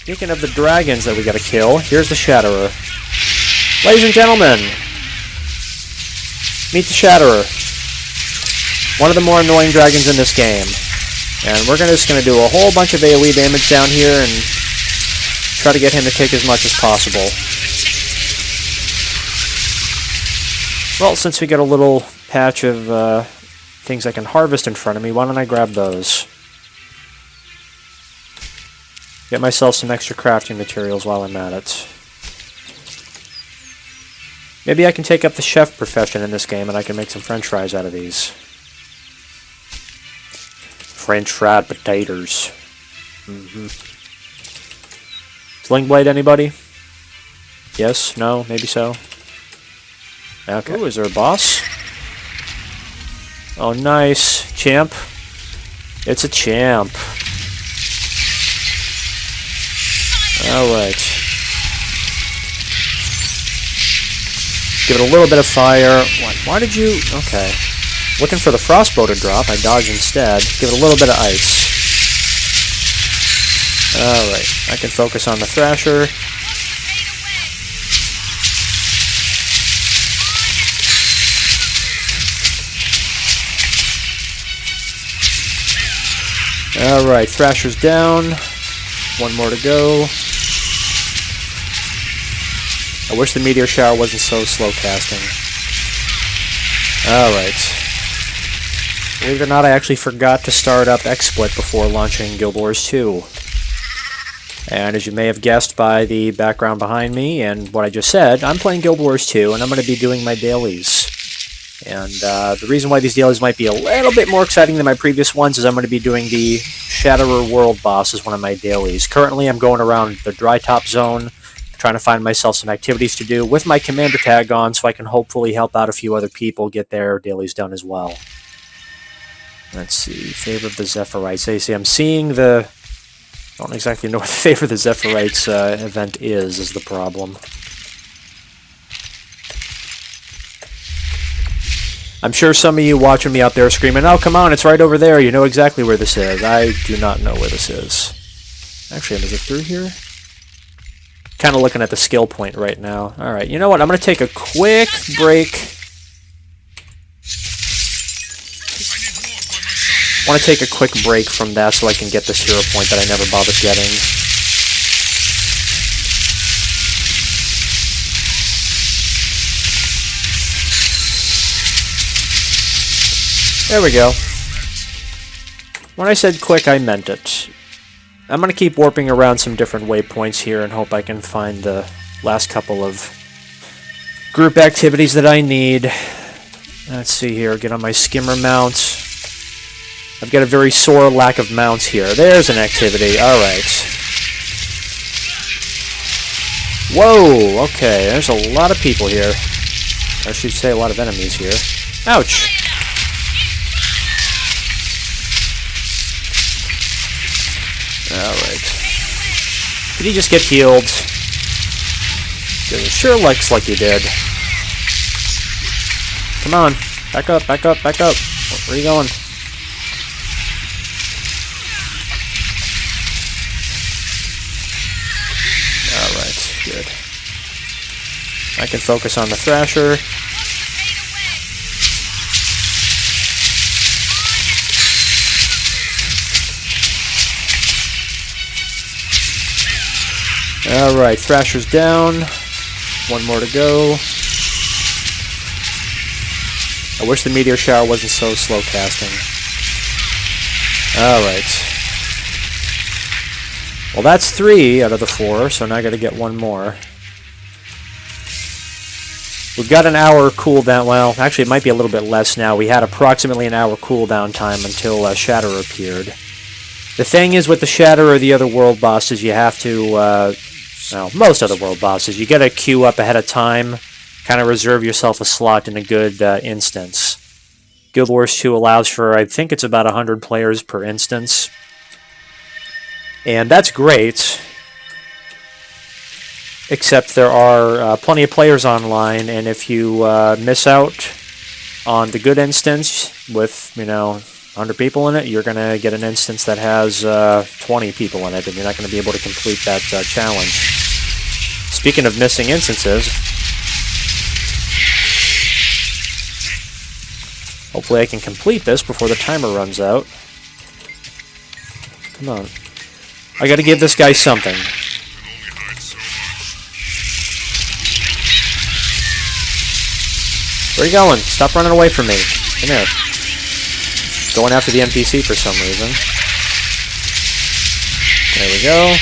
Speaking of the dragons that we gotta kill, here's the Shatterer. Ladies and gentlemen, meet the Shatterer. One of the more annoying dragons in this game. And we're just gonna do a whole bunch of AoE damage down here and try to get him to take as much as possible. Well, since we got a little patch of things I can harvest in front of me, why don't I grab those? Get myself some extra crafting materials while I'm at it. Maybe I can take up the chef profession in this game and I can make some french fries out of these. French fried potatoes. Sling blade, anybody? Yes? No? Maybe so? Okay. Ooh, is there a boss? Oh, nice. Champ. It's a champ. Alright. Give it a little bit of fire. Why did you... Okay. Looking for the frostbow to drop. I dodged instead. Give it a little bit of ice. Alright. I can focus on the Thrasher. Alright. Thrasher's down. One more to go. I wish the meteor shower wasn't so slow casting. Alright. Believe it or not, I actually forgot to start up XSplit before launching Guild Wars 2. And as you may have guessed by the background behind me and what I just said, I'm playing Guild Wars 2 and I'm going to be doing my dailies. And the reason why these dailies might be a little bit more exciting than my previous ones is I'm going to be doing the Shatterer World Boss as one of my dailies. Currently I'm going around the dry top zone, trying to find myself some activities to do with my commander tag on so I can hopefully help out a few other people get their dailies done as well. Let's see, Favor of the Zephyrite. You see, I'm seeing the... I don't exactly know what the Favor of the Zephyrite's event is the problem. I'm sure some of you watching me out there screaming, oh, come on, it's right over there. You know exactly where this is. I do not know where this is. Actually, is it through here? Kind of looking at the skill point right now. Alright, you know what? I'm going to take a quick break. I want to take a quick break from that so I can get this hero point that I never bothered getting. There we go. When I said quick, I meant it. I'm going to keep warping around some different waypoints here and hope I can find the last couple of group activities that I need. Let's see here, get on my skimmer mount. I've got a very sore lack of mounts here. There's an activity, alright. Whoa, okay, there's a lot of people here. I should say a lot of enemies here. Ouch! Alright. Did he just get healed? It sure looks like he did. Come on. Back up, back up, back up. Where are you going? Alright, good. I can focus on the Thrasher. Alright, Thrasher's down. One more to go. I wish the meteor shower wasn't so slow casting. Alright. Well, that's 3 out of the 4, so now I gotta get one more. We've got an hour cooldown. Well, actually, it might be a little bit less now. We had approximately an hour cooldown time until Shatterer appeared. The thing is, with the Shatterer, the other world bosses, you have to... well, most other world bosses, you gotta queue up ahead of time, kind of reserve yourself a slot in a good instance. Guild Wars 2 allows for, I think it's about 100 players per instance. And that's great, except there are plenty of players online, and if you miss out on the good instance with, you know, 100 people in it, you're going to get an instance that has 20 people in it, and you're not going to be able to complete that challenge. Speaking of missing instances, hopefully I can complete this before the timer runs out. Come on. I gotta give this guy something. Where are you going? Stop running away from me. Come here. Going after the NPC for some reason. There we go.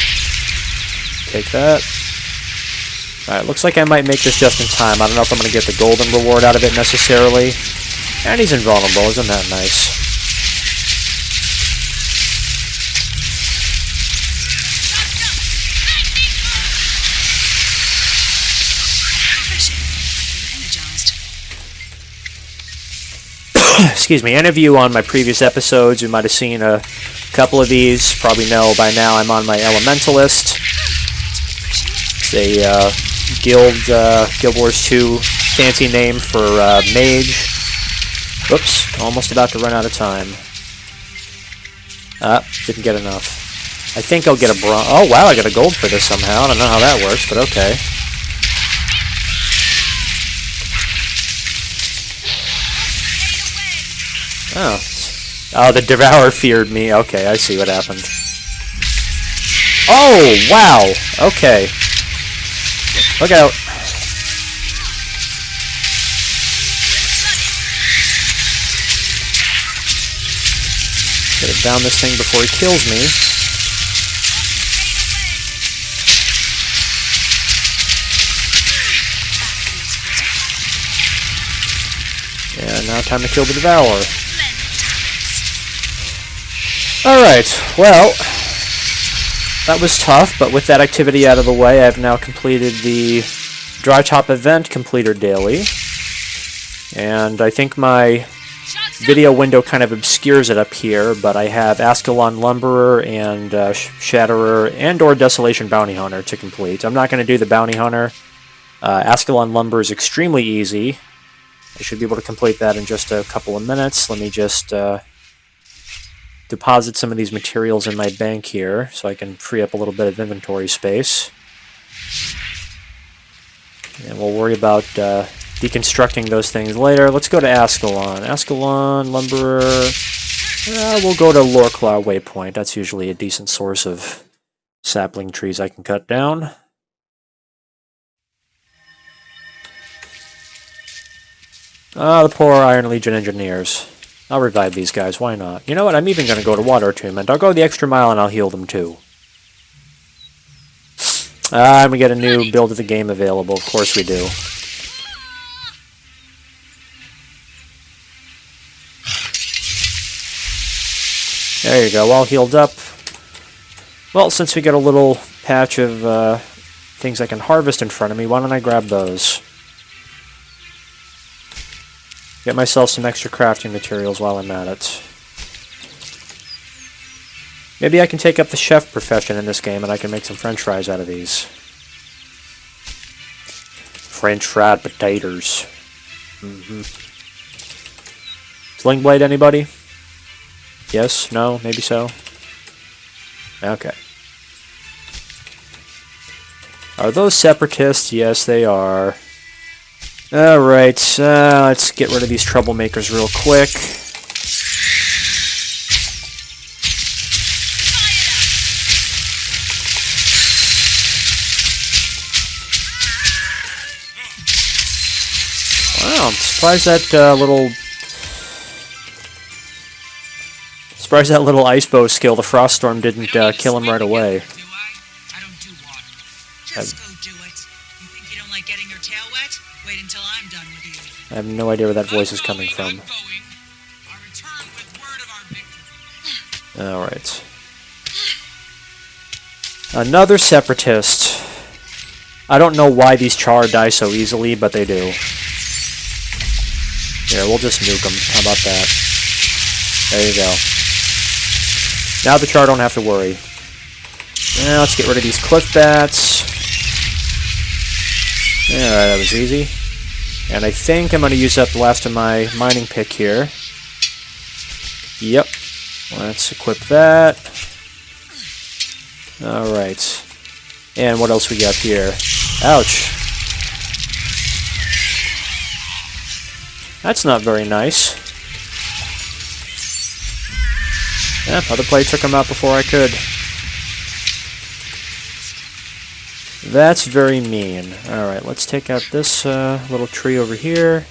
Take that. Alright, looks like I might make this just in time. I don't know if I'm going to get the golden reward out of it necessarily. And he's invulnerable, isn't that nice? Excuse me, any of you on my previous episodes who might have seen a couple of these probably know by now I'm on my Elementalist. It's a Guild Wars 2 fancy name for mage. Whoops, almost about to run out of time. Didn't get enough. I think I'll get a bronze. Oh wow, I got a gold for this somehow. I don't know how that works, but okay. Oh, the Devourer feared me. Okay, I see what happened. Oh, wow. Okay. Look out. Gotta down this thing before he kills me. Yeah, now time to kill the Devourer. Alright, well, that was tough, but with that activity out of the way, I've now completed the Dry Top Event Completer Daily. And I think my video window kind of obscures it up here, but I have Ascalon Lumberer and Shatterer and or Desolation Bounty Hunter to complete. I'm not going to do the Bounty Hunter. Ascalon Lumberer is extremely easy. I should be able to complete that in just a couple of minutes. Let me just deposit some of these materials in my bank here so I can free up a little bit of inventory space. And we'll worry about deconstructing those things later. Let's go to Ascalon. Ascalon, Lumberer. We'll go to Loreclaw Waypoint. That's usually a decent source of sapling trees I can cut down. The poor Iron Legion engineers. I'll revive these guys, why not? You know what, I'm even going to go to Water Attunement. I'll go the extra mile and I'll heal them too. And we get a new build of the game available, of course we do. There you go, all healed up. Well, since we got a little patch of things I can harvest in front of me, why don't I grab those? Get myself some extra crafting materials while I'm at it. Maybe I can take up the chef profession in this game and I can make some french fries out of these. French fried potatoes. Sling blade, anybody? Yes? No? Maybe so? Okay. Are those separatists? Yes, they are. Alright, let's get rid of these troublemakers real quick. Wow, I'm surprised that little ice bow skill, the Froststorm, didn't kill him right away. I don't do water. Just go do it. You think you don't like getting your tail wet? Wait until I'm done with you. I have no idea where that voice is coming from. Alright. Another separatist. I don't know why these char die so easily, but they do. Here, we'll just nuke them. How about that? There you go. Now the char don't have to worry. Now let's get rid of these cliff bats. Alright, that was easy. And I think I'm going to use up the last of my mining pick here. Yep. Let's equip that. Alright. And what else we got here? Ouch. That's not very nice. Yeah, other player took him out before I could. That's very mean. Alright, let's take out this little tree over here.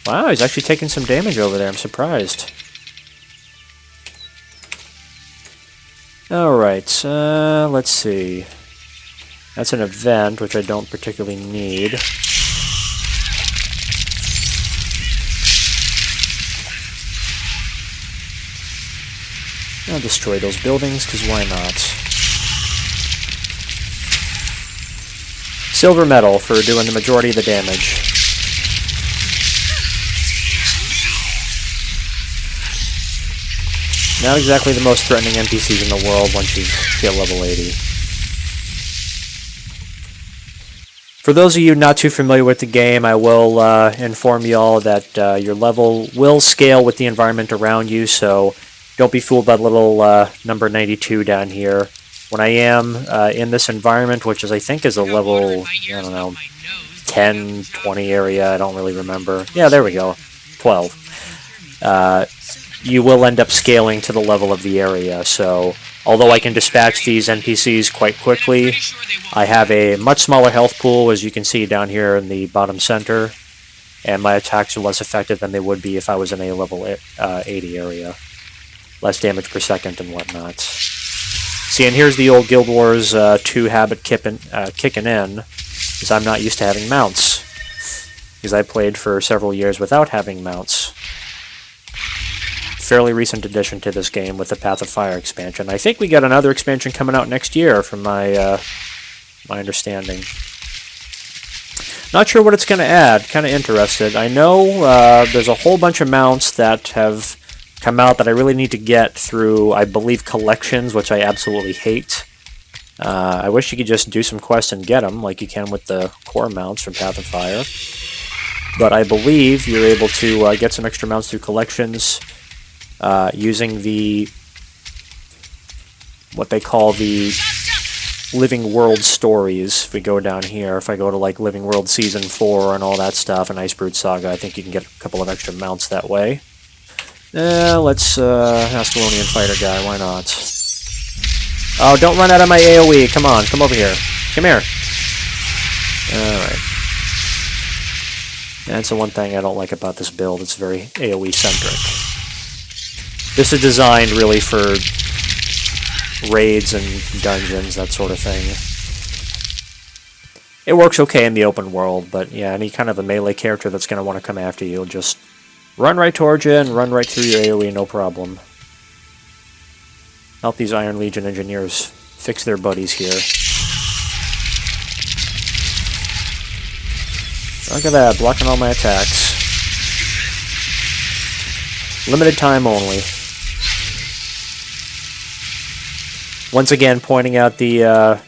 Wow, he's actually taking some damage over there. I'm surprised. Alright, let's see. That's an event, which I don't particularly need. I'll destroy those buildings, because why not? Silver medal for doing the majority of the damage. Not exactly the most threatening NPCs in the world once you get level 80. For those of you not too familiar with the game, I will inform you all that your level will scale with the environment around you, so don't be fooled by the little number 92 down here. When I am in this environment, which is I think is a level, I don't know, 10, 20 area, I don't really remember. Yeah, there we go, 12. You will end up scaling to the level of the area, so although I can dispatch these NPCs quite quickly, I have a much smaller health pool, as you can see down here in the bottom center, and my attacks are less effective than they would be if I was in a level 80 area. Less damage per second and whatnot. See, and here's the old Guild Wars 2 habit kicking in, because I'm not used to having mounts, because I played for several years without having mounts. Fairly recent addition to this game with the Path of Fire expansion. I think we got another expansion coming out next year, from my my understanding. Not sure what it's going to add. Kind of interested. I know there's a whole bunch of mounts that have come out that I really need to get through, I believe, collections, which I absolutely hate. I wish you could just do some quests and get them, like you can with the core mounts from Path of Fire. But I believe you're able to get some extra mounts through collections using the what they call the Living World stories. If we go down here, if I go to like Living World Season 4 and all that stuff, and Icebrood Saga, I think you can get a couple of extra mounts that way. Let's Ascalonian Fighter guy, why not? Oh, don't run out of my AoE, come on, come over here. Come here. Alright. That's the one thing I don't like about this build, it's very AoE centric. This is designed really for raids and dungeons, that sort of thing. It works okay in the open world, but yeah, any kind of a melee character that's going to want to come after you will just run right towards you and run right through your AoE, no problem. Help these Iron Legion engineers fix their buddies here. Look at that, blocking all my attacks. Limited time only. Once again, pointing out the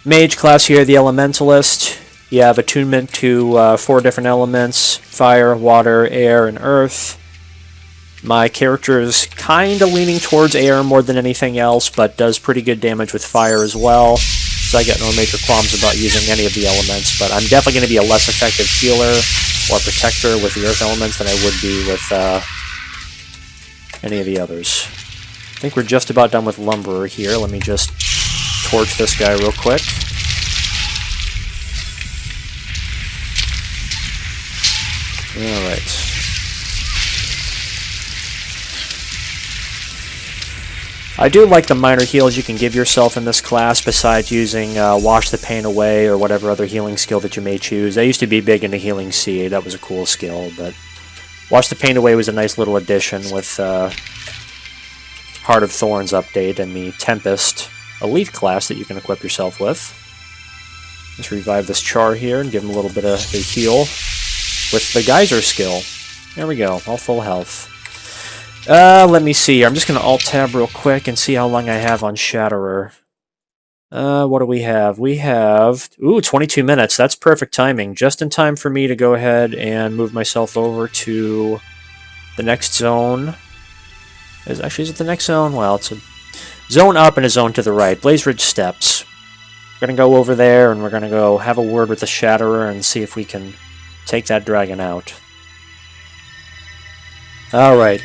mage class here, the Elementalist. You have attunement to 4 different elements: fire, water, air, and earth. My character is kind of leaning towards air more than anything else, but does pretty good damage with fire as well. So I got no major qualms about using any of the elements, but I'm definitely going to be a less effective healer or protector with the earth elements than I would be with any of the others. I think we're just about done with Lumberer here. Let me just torch this guy real quick. Alright. I do like the minor heals you can give yourself in this class besides using Wash the Pain Away or whatever other healing skill that you may choose. I used to be big into Healing Sea, that was a cool skill, but Wash the Pain Away was a nice little addition with Heart of Thorns update and the Tempest Elite class that you can equip yourself with. Let's revive this Char here and give him a little bit of the heal with the Geyser skill. There we go, all full health. Let me see. I'm just going to Alt-Tab real quick and see how long I have on Shatterer. What do we have? We have... Ooh, 22 minutes. That's perfect timing. Just in time for me to go ahead and move myself over to the next zone. Is it the next zone? Well, it's a zone up and a zone to the right. Blaze Ridge Steps. We're going to go over there, and we're going to go have a word with the Shatterer and see if we can take that dragon out. Alright.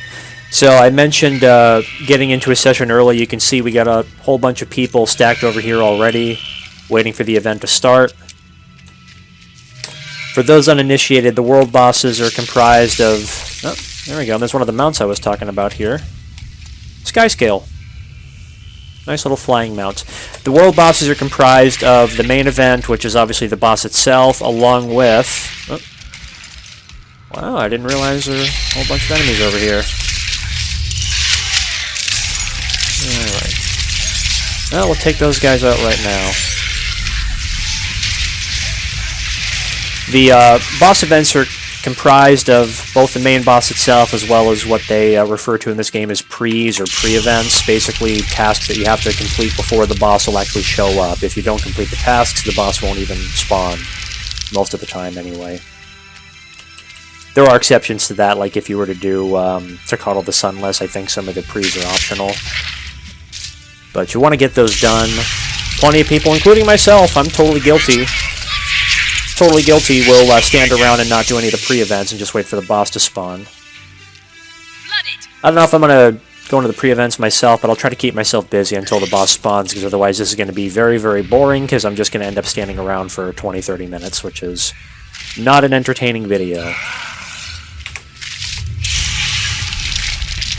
So I mentioned getting into a session early. You can see we got a whole bunch of people stacked over here already, waiting for the event to start. For those uninitiated, the world bosses are comprised of... Oh, there we go. There's one of the mounts I was talking about here. Skyscale. Nice little flying mount. The world bosses are comprised of the main event, which is obviously the boss itself, along with... Oh. Wow, I didn't realize there were a whole bunch of enemies over here. Alright. Well, we'll take those guys out right now. The boss events are comprised of both the main boss itself as well as what they refer to in this game as pre's or pre-events, basically tasks that you have to complete before the boss will actually show up. If you don't complete the tasks, the boss won't even spawn, most of the time anyway. There are exceptions to that, like if you were to do Takatl the Sunless, I think some of the pre's are optional. But you want to get those done. Plenty of people, including myself, I'm totally guilty. Totally guilty will stand around and not do any of the pre-events and just wait for the boss to spawn. I don't know if I'm going to go into the pre-events myself, but I'll try to keep myself busy until the boss spawns, because otherwise this is going to be very, very boring, because I'm just going to end up standing around for 20-30 minutes, which is not an entertaining video.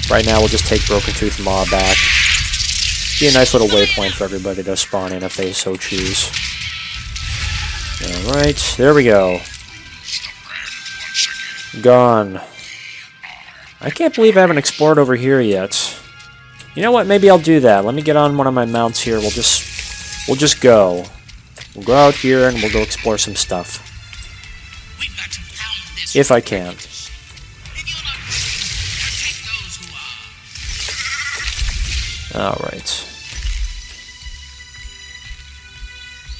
Right now we'll just take Broken Tooth Maw back. Be a nice little waypoint for everybody to spawn in if they so choose. Alright, there we go. Gone. I can't believe I haven't explored over here yet. You know what, maybe I'll do that. Let me get on one of my mounts here. We'll just go. We'll go out here and we'll go explore some stuff. If I can. Alright.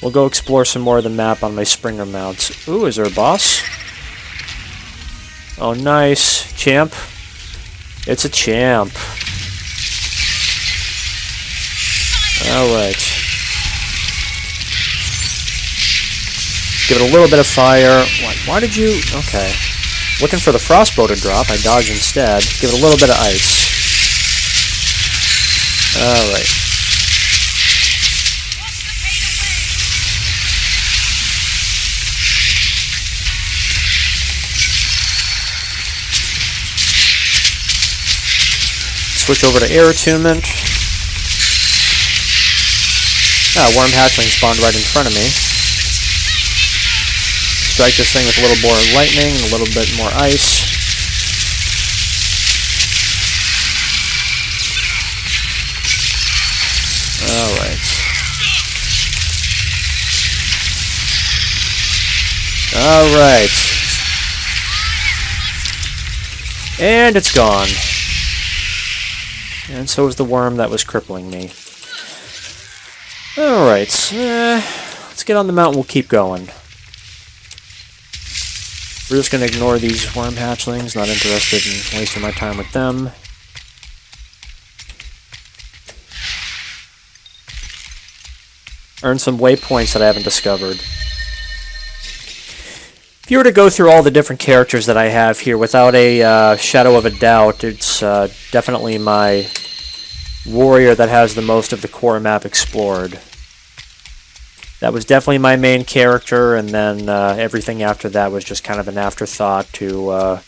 We'll go explore some more of the map on my Springer mounts. Ooh, is there a boss? Oh, nice. Champ. It's a champ. Alright. Give it a little bit of fire. Why did you... Okay. Looking for the Frostbow to drop. I dodged instead. Give it a little bit of ice. Alright. Switch over to air attunement. Ah, worm hatchling spawned right in front of me. Strike this thing with a little more lightning and a little bit more ice. Alright. Alright. And it's gone. And so is the worm that was crippling me. Alright, let's get on the mountain, we'll keep going. We're just going to ignore these worm hatchlings, not interested in wasting my time with them. Earn some waypoints that I haven't discovered. If you were to go through all the different characters that I have here, without a shadow of a doubt, it's definitely my warrior that has the most of the core map explored. That was definitely my main character, and then everything after that was just kind of an afterthought to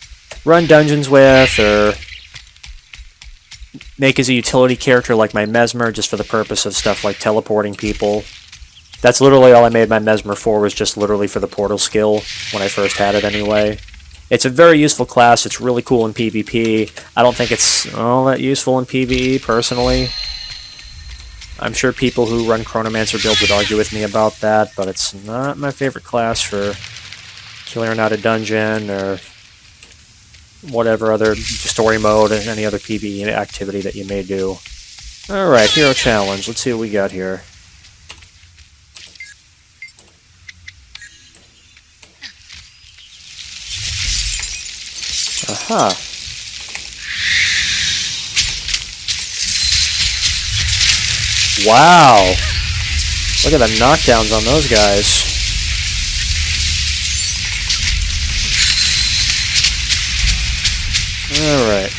run dungeons with, or make as a utility character like my Mesmer, just for the purpose of stuff like teleporting people. That's literally all I made my Mesmer for, was just literally for the portal skill, when I first had it anyway. It's a very useful class, it's really cool in PvP. I don't think it's all that useful in PvE, personally. I'm sure people who run Chronomancer builds would argue with me about that, but it's not my favorite class for clearing out a dungeon, or whatever other story mode, and any other PvE activity that you may do. Alright, Hero Challenge, let's see what we got here. Aha. Wow! Look at the knockdowns on those guys. Alright.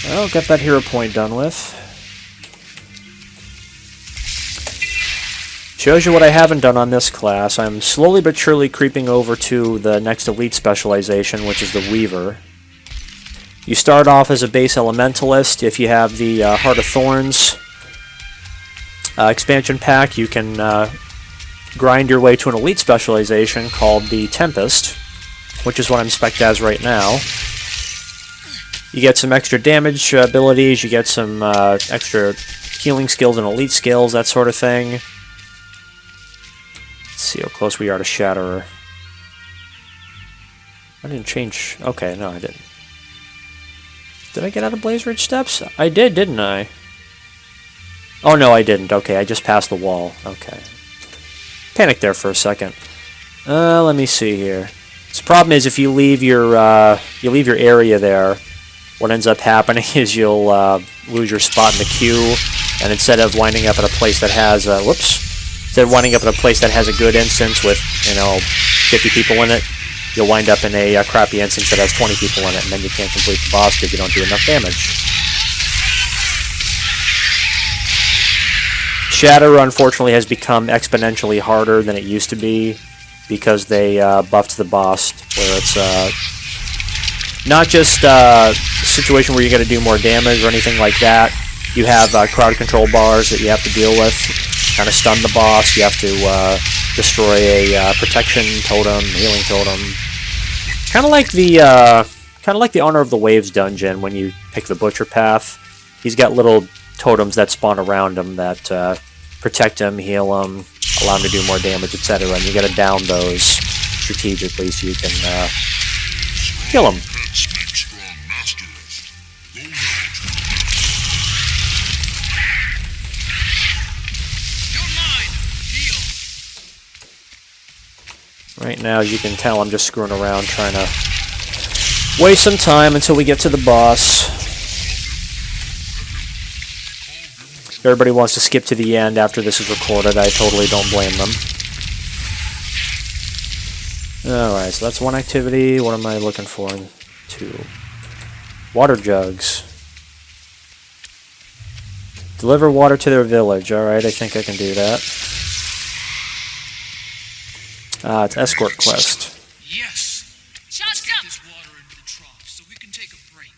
Well, got that hero point done with. Shows you what I haven't done on this class. I'm slowly but surely creeping over to the next elite specialization, which is the Weaver. You start off as a base elementalist. If you have the Heart of Thorns expansion pack, you can grind your way to an elite specialization called the Tempest, which is what I'm spec'd as right now. You get some extra damage abilities, you get some extra healing skills and elite skills, that sort of thing. Let's see how close we are to Shatterer. I didn't change... Okay, no, I didn't. Did I get out of Blaze Ridge Steps? I did, didn't I? Oh, no, I didn't. Okay, I just passed the wall. Okay. Panicked there for a second. Let me see here. So the problem is if you leave your area there, what ends up happening is you'll lose your spot in the queue, and instead of winding up at a place that has instead of winding up at a place that has a good instance with 50 people in it, you'll wind up in a crappy instance that has 20 people in it, and then you can't complete the boss because you don't do enough damage. Shatterer, unfortunately, has become exponentially harder than it used to be because they buffed the boss, where it's not just a situation where you got to do more damage or anything like that. You have crowd control bars that you have to deal with, kind of stun the boss. You have to destroy a protection totem, healing totem. Kind of like the Honor of the Waves dungeon when you pick the Butcher path. He's got little totems that spawn around him that protect him, heal him, allow him to do more damage, etc. And you got to down those strategically so you can kill him. Right now, as you can tell, I'm just screwing around trying to waste some time until we get to the boss. If everybody wants to skip to the end after this is recorded, I totally don't blame them. Alright, so that's one activity. What am I looking for? Two. Water jugs. Deliver water to their village. Alright, I think I can do that. It's escort quest. Yes. Let's get this water into the trough so we can take a break.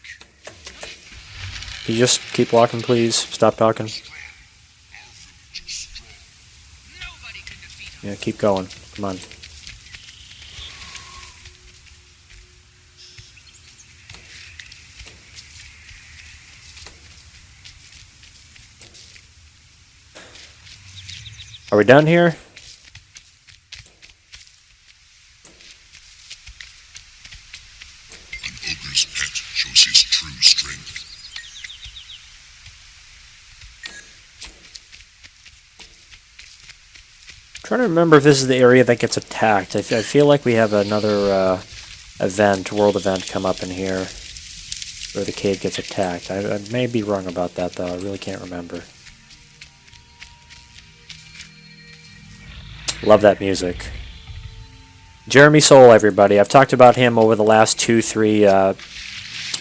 You just keep walking, please. Stop talking. Nobody can defeat us. Yeah, keep going. Come on. Are we done here? Ogre's pet shows his true strength. I'm trying to remember if this is the area that gets attacked. I feel like we have another world event come up in here where the cave gets attacked. I may be wrong about that though. I really can't remember. Love that music. Jeremy Soule, everybody. I've talked about him over the last 2-3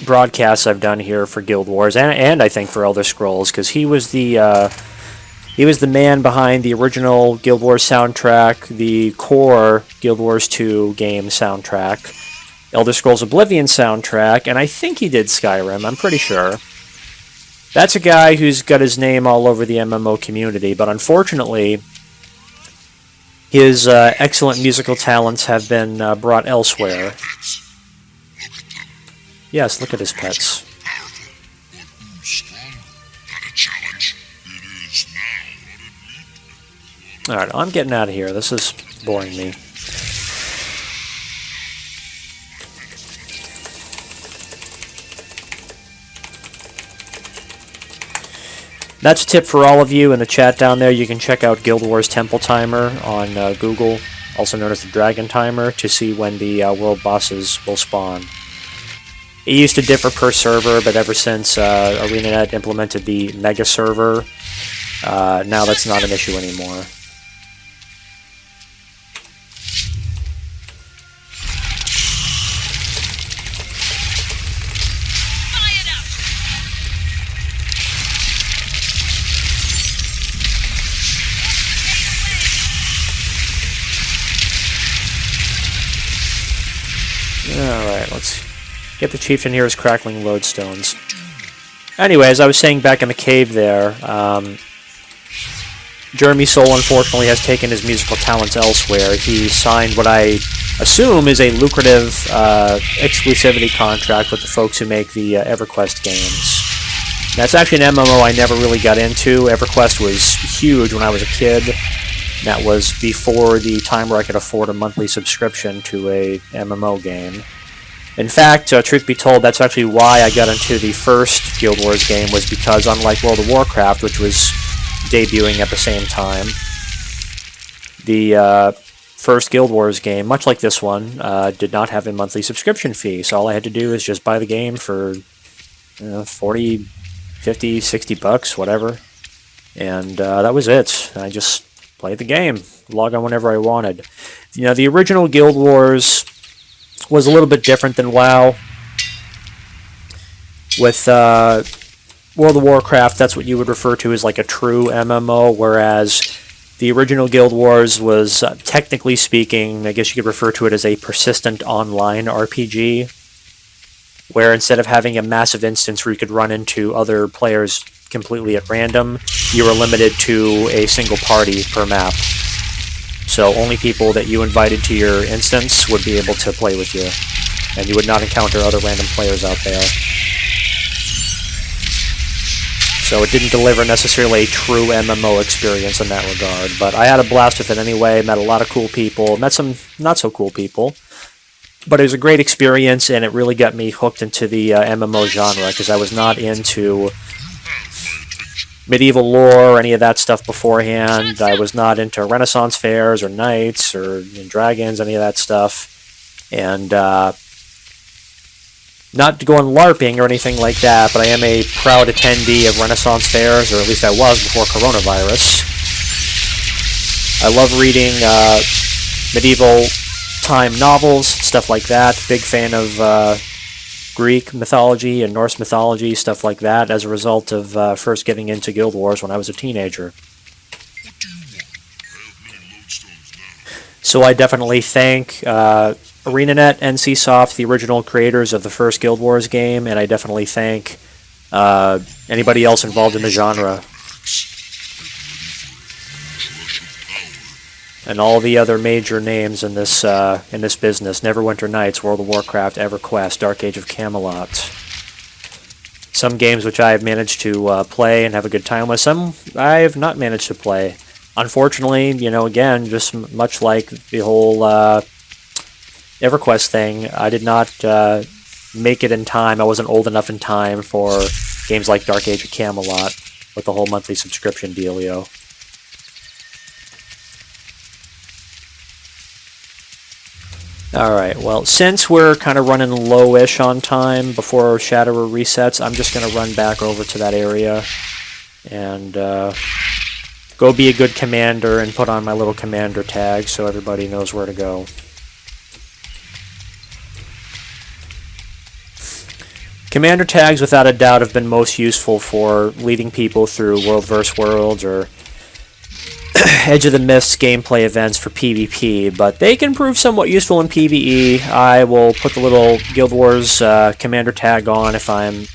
broadcasts I've done here for Guild Wars, and I think for Elder Scrolls, because he was the man behind the original Guild Wars soundtrack, the core Guild Wars 2 game soundtrack, Elder Scrolls Oblivion soundtrack, and I think he did Skyrim. I'm pretty sure. That's a guy who's got his name all over the MMO community, but unfortunately, his excellent musical talents have been brought elsewhere. Yes, look at his pets. Alright, I'm getting out of here. This is boring me. That's a tip for all of you in the chat down there. You can check out Guild Wars Temple Timer on Google, also known as the Dragon Timer, to see when the world bosses will spawn. It used to differ per server, but ever since ArenaNet implemented the Mega server, now that's not an issue anymore. Alright, let's get the chieftain here as crackling lodestones. Anyway, as I was saying back in the cave there, Jeremy Soule unfortunately has taken his musical talents elsewhere. He signed what I assume is a lucrative exclusivity contract with the folks who make the EverQuest games. That's actually an MMO I never really got into. EverQuest was huge when I was a kid. That was before the time where I could afford a monthly subscription to a MMO game. In fact, truth be told, that's actually why I got into the first Guild Wars game, was because unlike World of Warcraft, which was debuting at the same time, the first Guild Wars game, much like this one, did not have a monthly subscription fee. So all I had to do is just buy the game for 40, 50, 60 bucks, whatever. And that was it. I just played the game, log on whenever I wanted. The original Guild Wars was a little bit different than WoW. With World of Warcraft, that's what you would refer to as like a true MMO, whereas the original Guild Wars was, technically speaking, I guess you could refer to it as a persistent online RPG, where instead of having a massive instance where you could run into other players completely at random, you were limited to a single party per map. So only people that you invited to your instance would be able to play with you, and you would not encounter other random players out there. So it didn't deliver necessarily a true MMO experience in that regard, but I had a blast with it anyway, met a lot of cool people, met some not so cool people, but it was a great experience, and it really got me hooked into the MMO genre, because I was not into medieval lore or any of that stuff beforehand. I was not into Renaissance fairs or knights or dragons, any of that stuff. And not to go on LARPing or anything like that, but I am a proud attendee of Renaissance fairs, or at least I was before coronavirus. I love reading medieval time novels, stuff like that. Big fan of Greek mythology and Norse mythology, stuff like that, as a result of first getting into Guild Wars when I was a teenager. So I definitely thank ArenaNet, NCSoft, the original creators of the first Guild Wars game, and I definitely thank anybody else involved in the genre. And all the other major names in this business: Neverwinter Nights, World of Warcraft, EverQuest, Dark Age of Camelot. Some games which I have managed to play and have a good time with. Some I have not managed to play. Unfortunately, again, just much like the whole EverQuest thing, I did not make it in time. I wasn't old enough in time for games like Dark Age of Camelot with the whole monthly subscription dealio. Alright, well, since we're kind of running low-ish on time before Shatterer resets, I'm just going to run back over to that area and go be a good commander and put on my little commander tag so everybody knows where to go. Commander tags, without a doubt, have been most useful for leading people through World vs. Worlds or Edge of the Mist gameplay events for PvP, but they can prove somewhat useful in PvE. I will put the little Guild Wars commander tag on if I'm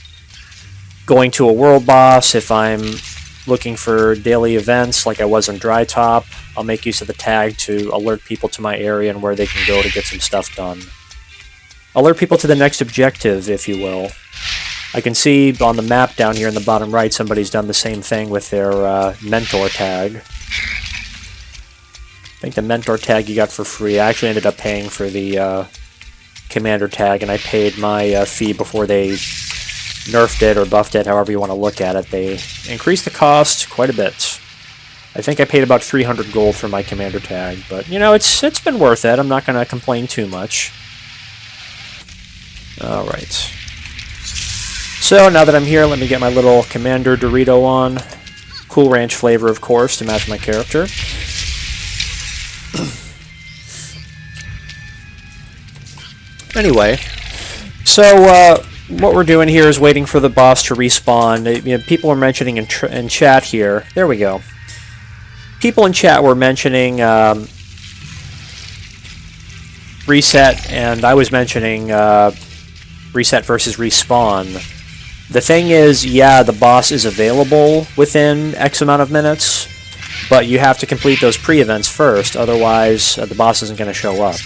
going to a world boss, if I'm looking for daily events like I was in Dry Top. I'll make use of the tag to alert people to my area and where they can go to get some stuff done. Alert people to the next objective, if you will. I can see on the map down here in the bottom right somebody's done the same thing with their mentor tag. I think the mentor tag you got for free. I actually ended up paying for the commander tag, and I paid my fee before they nerfed it or buffed it, however you want to look at it. They increased the cost quite a bit. I think I paid about 300 gold for my commander tag, but it's been worth it. I'm not going to complain too much. Alright. So now that I'm here, let me get my little Commander Dorito on. Cool Ranch flavor, of course, to match my character. Anyway, so what we're doing here is waiting for the boss to respawn. You know, people are mentioning in chat here. There we go. People in chat were mentioning reset, and I was mentioning reset versus respawn. The thing is, yeah, the boss is available within X amount of minutes, but you have to complete those pre-events first, otherwise the boss isn't going to show up.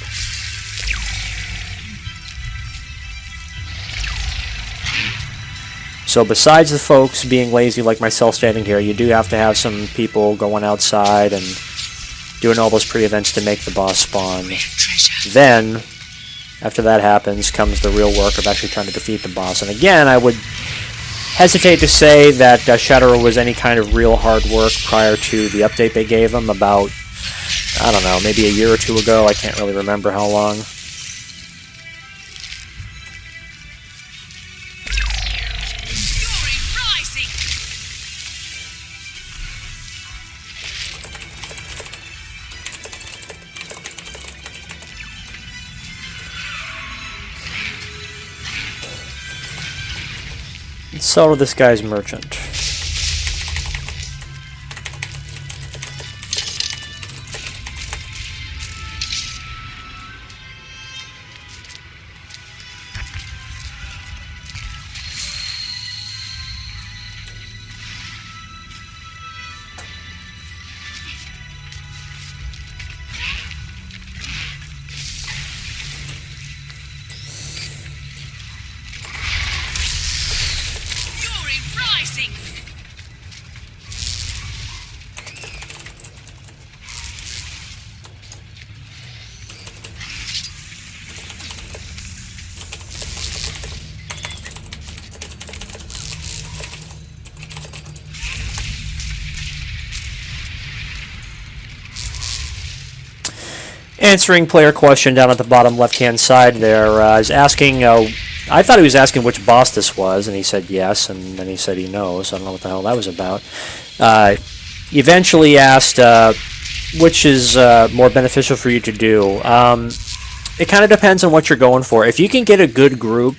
So besides the folks being lazy like myself standing here, you do have to have some people going outside and doing all those pre-events to make the boss spawn. Then, after that happens, comes the real work of actually trying to defeat the boss. And again, I would hesitate to say that Shatterer was any kind of real hard work prior to the update they gave him about, I don't know, maybe a year or two ago. I can't really remember how long. Let's sell to this guy's merchant. Answering player question down at the bottom left-hand side there is asking, I thought he was asking which boss this was, and he said yes, and then he said he knows. I don't know what the hell that was about. He eventually asked which is more beneficial for you to do. It kind of depends on what you're going for. If you can get a good group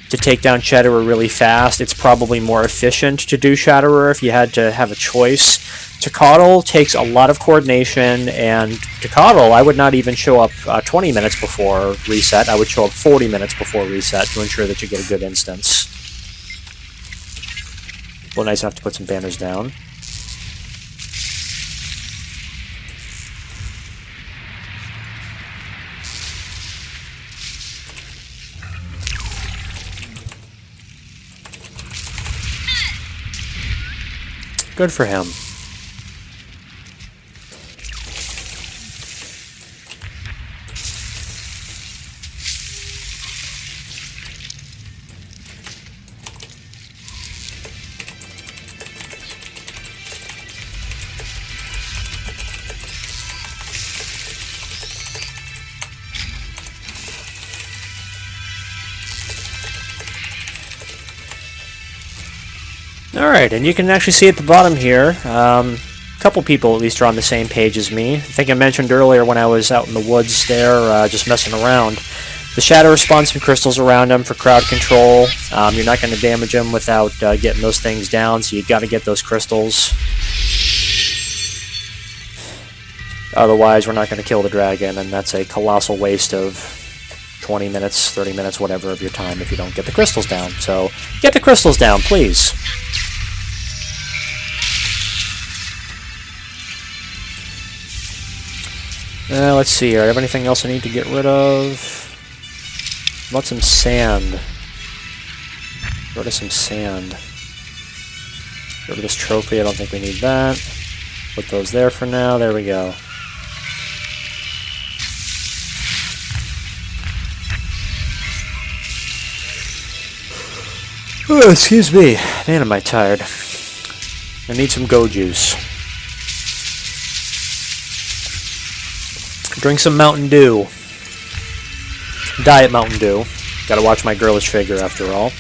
to take down Shatterer really fast, it's probably more efficient to do Shatterer if you had to have a choice. To coddle takes a lot of coordination, and to coddle, I would not even show up 20 minutes before reset. I would show up 40 minutes before reset to ensure that you get a good instance. Well, nice enough to put some banners down. Good for him. Alright, and you can actually see at the bottom here, a couple people at least are on the same page as me. I think I mentioned earlier when I was out in the woods there, just messing around. The Shatterer spawns some crystals around him for crowd control. You're not going to damage him without getting those things down, so you've got to get those crystals. Otherwise, we're not going to kill the dragon, and that's a colossal waste of 20 minutes, 30 minutes, whatever of your time if you don't get the crystals down. So, get the crystals down, please. Let's see here. I have anything else I need to get rid of? How about some sand? Get rid of some sand. Get rid of this trophy. I don't think we need that. Put those there for now. There we go. Oh, excuse me. Man, am I tired. I need some go juice. Drink some Mountain Dew. Diet Mountain Dew. Gotta watch my girlish figure after all.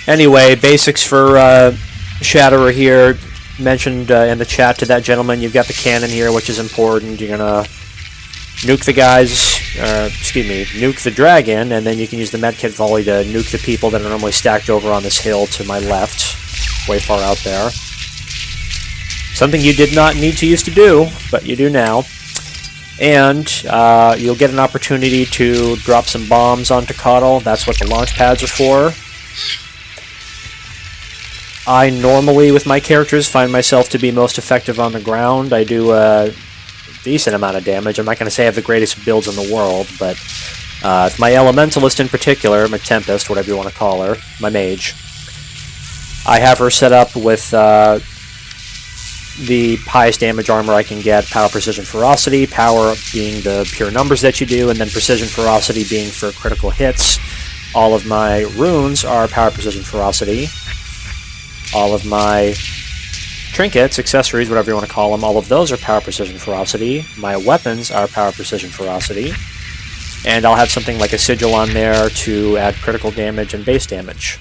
Anyway, basics for Shatterer here. Mentioned in the chat to that gentleman, you've got the cannon here, which is important. You're gonna nuke the guys, nuke the dragon, and then you can use the medkit volley to nuke the people that are normally stacked over on this hill to my left, way far out there. Something you did not need to used to do, but you do now. And you'll get an opportunity to drop some bombs onto Coddle. That's what the launch pads are for. I normally, with my characters, find myself to be most effective on the ground. I do a decent amount of damage. I'm not going to say I have the greatest builds in the world, but my Elementalist in particular, my Tempest, whatever you want to call her, my mage, I have her set up with the highest damage armor I can get, Power, Precision, Ferocity, Power being the pure numbers that you do, and then Precision, Ferocity being for critical hits. All of my runes are Power, Precision, Ferocity. All of my trinkets, accessories, whatever you want to call them, all of those are Power, Precision, Ferocity. My weapons are Power, Precision, Ferocity. And I'll have something like a sigil on there to add critical damage and base damage.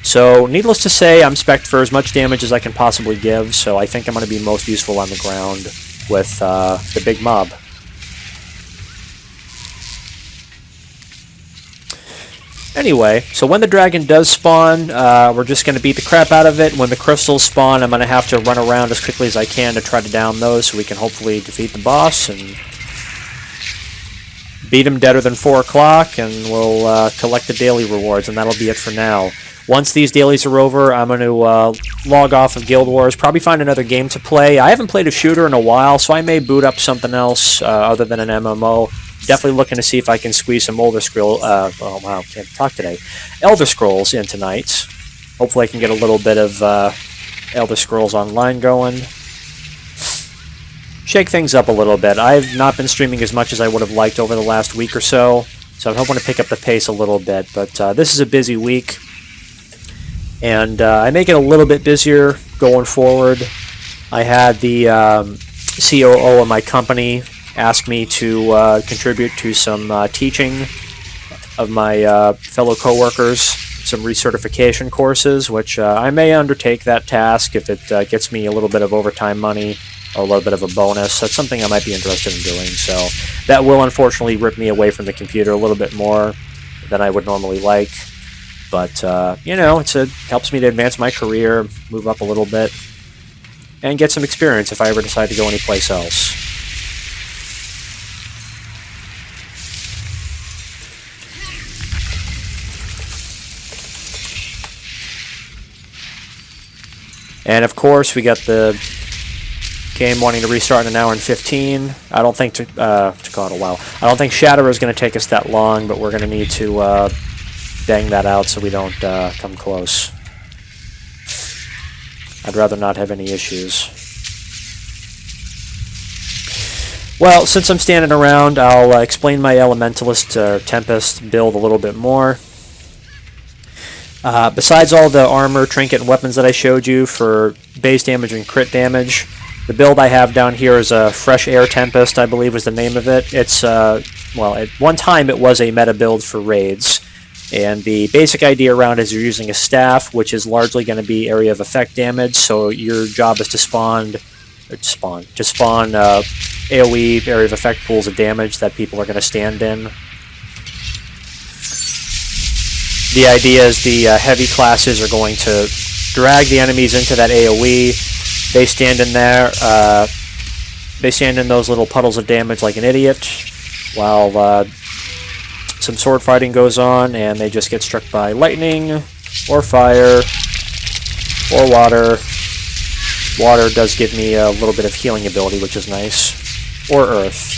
So, needless to say, I'm spec'd for as much damage as I can possibly give, so I think I'm going to be most useful on the ground with the big mob. Anyway, so when the dragon does spawn, we're just going to beat the crap out of it. When the crystals spawn, I'm going to have to run around as quickly as I can to try to down those so we can hopefully defeat the boss and beat him deader than 4 o'clock, and we'll collect the daily rewards, and that'll be it for now. Once these dailies are over, I'm going to log off of Guild Wars, probably find another game to play. I haven't played a shooter in a while, so I may boot up something else other than an MMO. Definitely looking to see if I can squeeze some Elder Scrolls in tonight. Hopefully I can get a little bit of Elder Scrolls Online going. Shake things up a little bit. I've not been streaming as much as I would have liked over the last week or so, so I'm hoping to pick up the pace a little bit. But this is a busy week, and I may get a little bit busier going forward. I had the COO of my company ask me to contribute to some teaching of my fellow coworkers, some recertification courses, which I may undertake that task if it gets me a little bit of overtime money or a little bit of a bonus. That's something I might be interested in doing. So that will unfortunately rip me away from the computer a little bit more than I would normally like. But, you know, it helps me to advance my career, move up a little bit, and get some experience if I ever decide to go anyplace else. And of course, we got the game wanting to restart in an hour and 15. I don't think I don't think Shatterer is going to take us that long, but we're going to need to bang that out so we don't come close. I'd rather not have any issues. Well, since I'm standing around, I'll explain my Elementalist Tempest build a little bit more. Besides all the armor, trinket, and weapons that I showed you for base damage and crit damage, the build I have down here is a Fresh Air Tempest, I believe was the name of it. It's, well, at one time it was a meta build for raids, and the basic idea around it is you're using a staff, which is largely going to be area of effect damage, so your job is to spawn AoE, area of effect pools of damage that people are going to stand in. The idea is the heavy classes are going to drag the enemies into that AoE. They stand in there. They stand in those little puddles of damage like an idiot, while some sword fighting goes on, and they just get struck by lightning, or fire, or water. Water does give me a little bit of healing ability, which is nice. Or earth.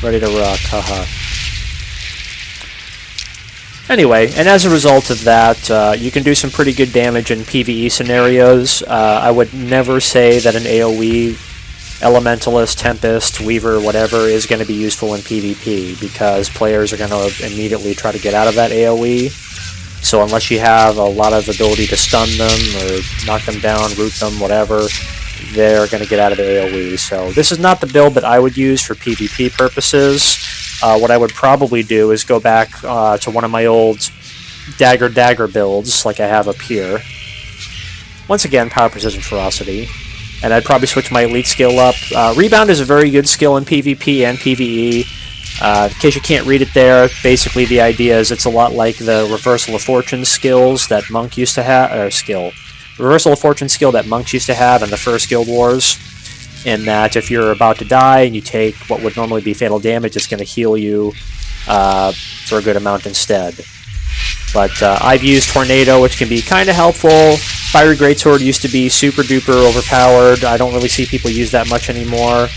Ready to rock, haha. Anyway, and as a result of that, you can do some pretty good damage in PvE scenarios. I would never say that an AoE, Elementalist, Tempest, Weaver, whatever, is going to be useful in PvP, because players are going to immediately try to get out of that AoE. So unless you have a lot of ability to stun them, or knock them down, root them, whatever, they're going to get out of the AoE. So this is not the build that I would use for PvP purposes. What I would probably do is go back to one of my old dagger builds, like I have up here. Once again, power, precision, ferocity. And I'd probably switch my elite skill up. Rebound is a very good skill in PvP and PvE. In case you can't read it there, basically the idea is it's a lot like the Reversal of Fortune skills that Monk used to have, Reversal of Fortune skill that monks used to have in the first Guild Wars, in that if you're about to die and you take what would normally be fatal damage, it's going to heal you for a good amount instead. But I've used Tornado, which can be kind of helpful. Fiery Greatsword used to be super duper overpowered. I don't really see people use that much anymore.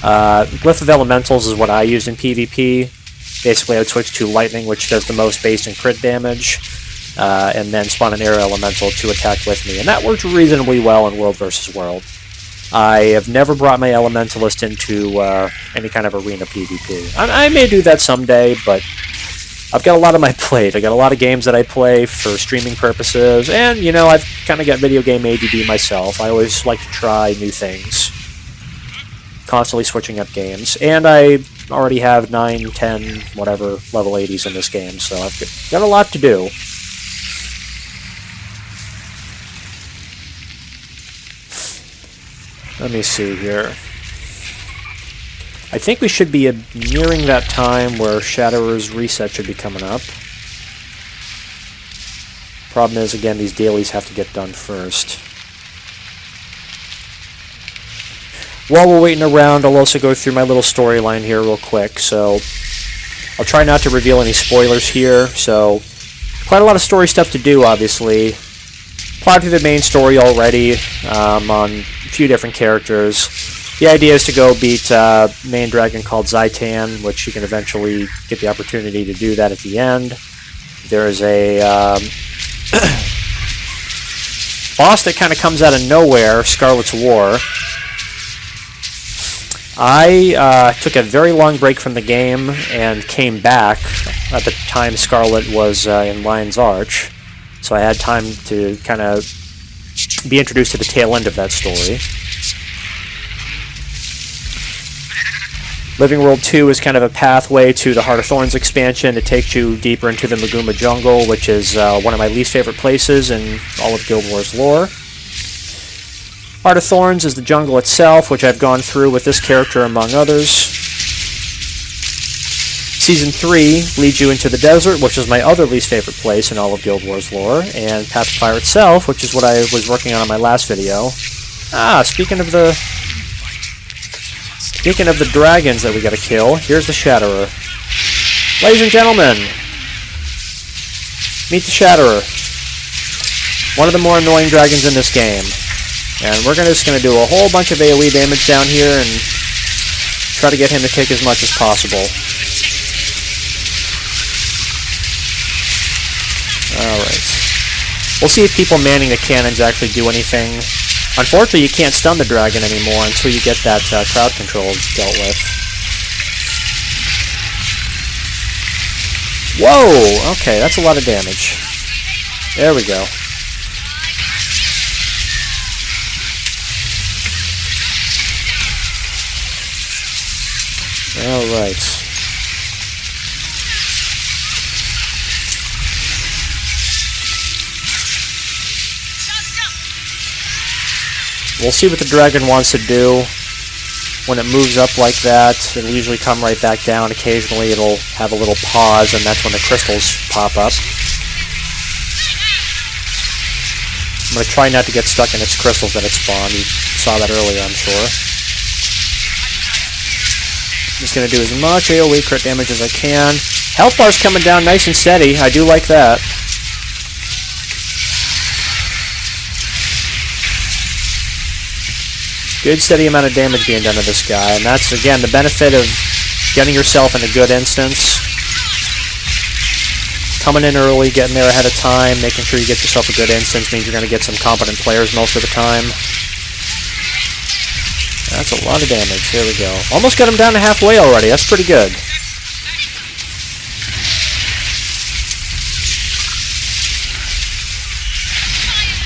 Glyph of Elementals is what I used in PvP. Basically, I would switch to Lightning, which does the most base and crit damage, and then spawn an Air Elemental to attack with me. And that worked reasonably well in World vs. World. I have never brought my Elementalist into any kind of arena PvP. I may do that someday, but I've got a lot on my plate. I got a lot of games that I play for streaming purposes, and, you know, I've kind of got video game ADD myself. I always like to try new things. Constantly switching up games, and I already have 9, 10, whatever level 80s in this game, so I've got a lot to do. Let me see here. I think we should be nearing that time where Shatterer's reset should be coming up. Problem is, again, these dailies have to get done first. While we're waiting around, I'll also go through my little storyline here real quick. So I'll try not to reveal any spoilers here. So quite a lot of story stuff to do, obviously. Plotted through the main story already on a few different characters. The idea is to go beat a main dragon called Zaitan, which you can eventually get the opportunity to do that at the end. There is a boss that kind of comes out of nowhere, Scarlet's War. I took a very long break from the game and came back at the time Scarlet was in Lion's Arch, so I had time to kind of be introduced to the tail end of that story. Living World 2 is kind of a pathway to the Heart of Thorns expansion to take you deeper into the Maguma jungle, which is one of my least favorite places in all of Guild Wars lore. Heart of Thorns is the jungle itself, which I've gone through with this character among others. Season 3 leads you into the desert, which is my other least favorite place in all of Guild Wars lore, and Path to Fire itself, which is what I was working on my last video. Speaking of the dragons that we gotta kill, here's the Shatterer. Ladies and gentlemen, meet the Shatterer. One of the more annoying dragons in this game. And we're just going to do a whole bunch of AoE damage down here and try to get him to take as much as possible. Alright. We'll see if people manning the cannons actually do anything. Unfortunately, you can't stun the dragon anymore until you get that crowd control dealt with. Whoa! Okay, that's a lot of damage. There we go. Alright. We'll see what the dragon wants to do. When it moves up like that, it'll usually come right back down. Occasionally it'll have a little pause, and that's when the crystals pop up. I'm going to try not to get stuck in its crystals that it spawned. You saw that earlier, I'm sure. Just going to do as much AoE crit damage as I can. Health bar's coming down nice and steady. I do like that. Good steady amount of damage being done to this guy. And that's, again, the benefit of getting yourself in a good instance. Coming in early, getting there ahead of time, making sure you get yourself a good instance means you're going to get some competent players most of the time. That's a lot of damage. There we go. Almost got him down to halfway already. That's pretty good.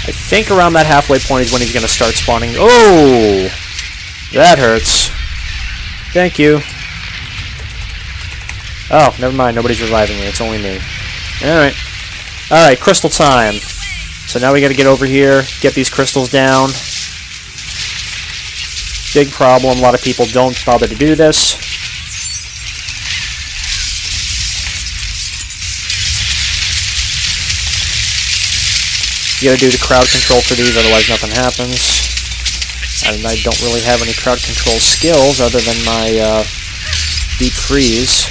I think around that halfway point is when he's going to start spawning. Oh! That hurts. Thank you. Oh, never mind. Nobody's reviving me. It's only me. Alright. Alright, crystal time. So now we got to get over here, get these crystals down. Big problem. A lot of people don't bother to do this. You gotta do the crowd control for these, otherwise nothing happens. And I don't really have any crowd control skills other than my deep freeze.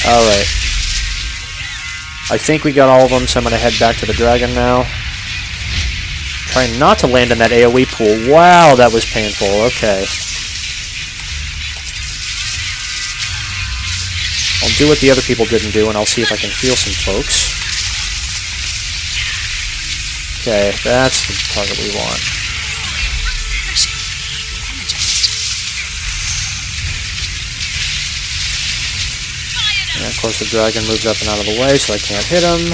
Alright. I think we got all of them, so I'm gonna head back to the dragon now. Trying not to land in that AoE pool. Wow, that was painful. Okay. I'll do what the other people didn't do, and I'll see if I can heal some folks. Okay, that's the target we want. And of course the dragon moves up and out of the way, so I can't hit him.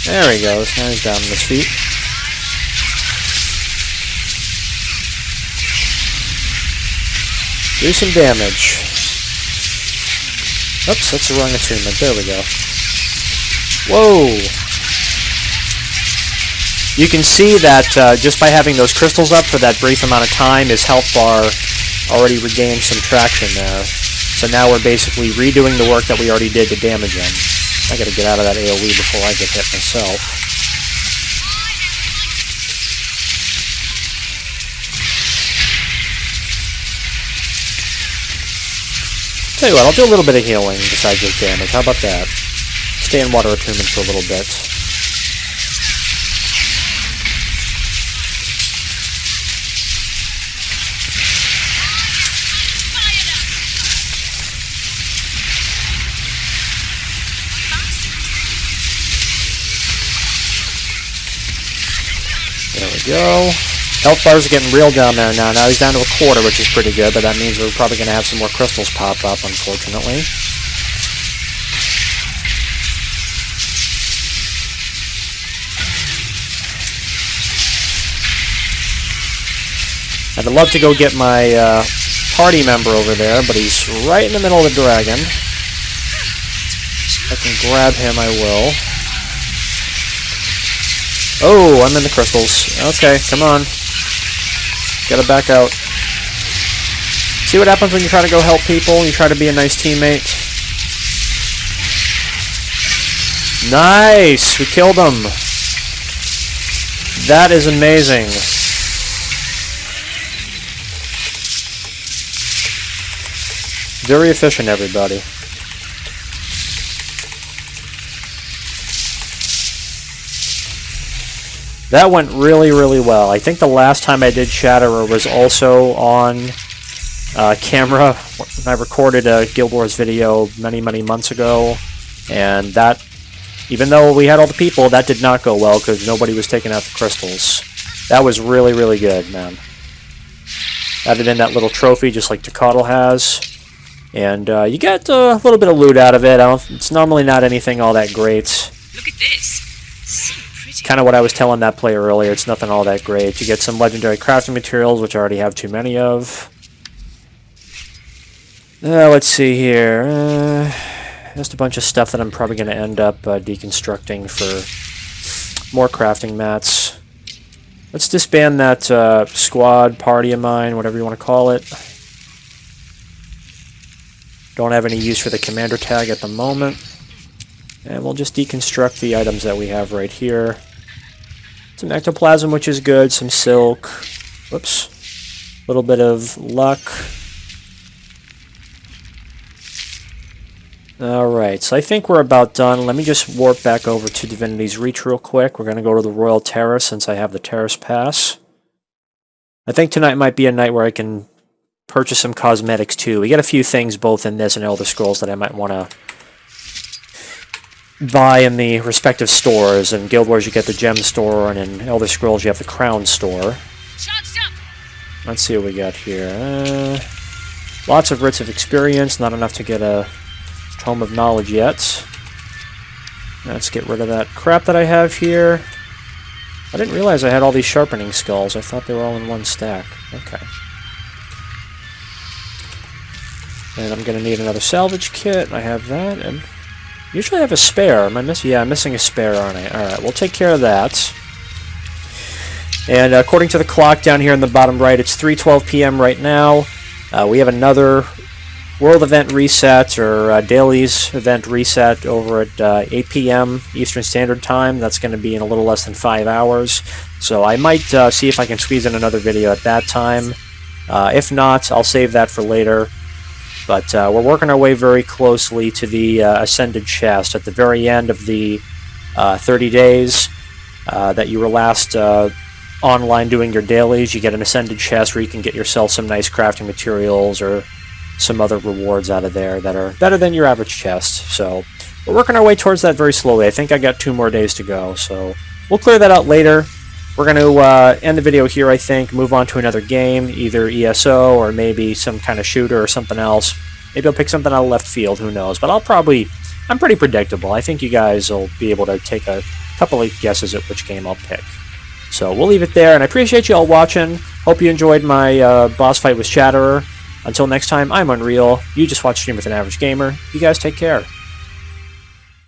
There he goes. Now he's down on his feet. Do some damage. Oops, that's the wrong attunement. There we go. Whoa! You can see that just by having those crystals up for that brief amount of time, his health bar already regained some traction there. So now we're basically redoing the work that we already did to damage him. I gotta get out of that AoE before I get hit myself. Tell you what, I'll do a little bit of healing besides just damage. How about that? Stay in water attunement for a little bit. There we go. Health bars are getting real down there now. Now he's down to a quarter, which is pretty good, but that means we're probably going to have some more crystals pop up, unfortunately. I'd love to go get my party member over there, but he's right in the middle of the dragon. If I can grab him, I will. Oh, I'm in the crystals. Okay, come on. Gotta back out. See what happens when you try to go help people? You try to be a nice teammate. Nice! We killed him. That is amazing. Very efficient, everybody. That went really, really well. I think the last time I did Shatterer was also on camera when I recorded a Guild Wars video many, many months ago. And that, even though we had all the people, that did not go well because nobody was taking out the crystals. That was really, really good, man. Added in that little trophy just like Tocatl has. And you get a little bit of loot out of it. It's normally not anything all that great. Look at this. So pretty. Kind of what I was telling that player earlier. It's nothing all that great. You get some legendary crafting materials, which I already have too many of. Let's see here. Just a bunch of stuff that I'm probably going to end up deconstructing for more crafting mats. Let's disband that squad party of mine, whatever you want to call it. Don't have any use for the commander tag at the moment. And we'll just deconstruct the items that we have right here. Some ectoplasm, which is good. Some silk. Whoops. A little bit of luck. Alright, so I think we're about done. Let me just warp back over to Divinity's Reach real quick. We're going to go to the Royal Terrace since I have the Terrace Pass. I think tonight might be a night where I can purchase some cosmetics too. We got a few things both in this and Elder Scrolls that I might want to buy in the respective stores. In Guild Wars you get the Gem Store, and in Elder Scrolls you have the Crown Store. Let's see what we got here. Lots of writs of experience, not enough to get a Tome of Knowledge yet. Let's get rid of that crap that I have here. I didn't realize I had all these sharpening skulls. I thought they were all in one stack. Okay. And I'm going to need another salvage kit. I have that, and usually I have a spare. Am I missing? Yeah, I'm missing a spare, aren't I? Alright, we'll take care of that. And according to the clock down here in the bottom right, it's 3:12 p.m. right now. We have another World Event Reset, or Dailies Event Reset, over at 8 p.m. Eastern Standard Time. That's going to be in a little less than 5 hours. So I might see if I can squeeze in another video at that time. If not, I'll save that for later. But we're working our way very closely to the Ascended Chest. At the very end of the 30 days that you were last online doing your dailies, you get an Ascended Chest where you can get yourself some nice crafting materials or some other rewards out of there that are better than your average chest. So we're working our way towards that very slowly. I think I got 2 more days to go, so we'll clear that out later. We're going to end the video here, I think, move on to another game, either ESO or maybe some kind of shooter or something else. Maybe I'll pick something out of left field, who knows. But I'm pretty predictable. I think you guys will be able to take a couple of guesses at which game I'll pick. So we'll leave it there, and I appreciate you all watching. Hope you enjoyed my boss fight with Shatterer. Until next time, I'm Unreal. You just watched Stream with an Average Gamer. You guys take care.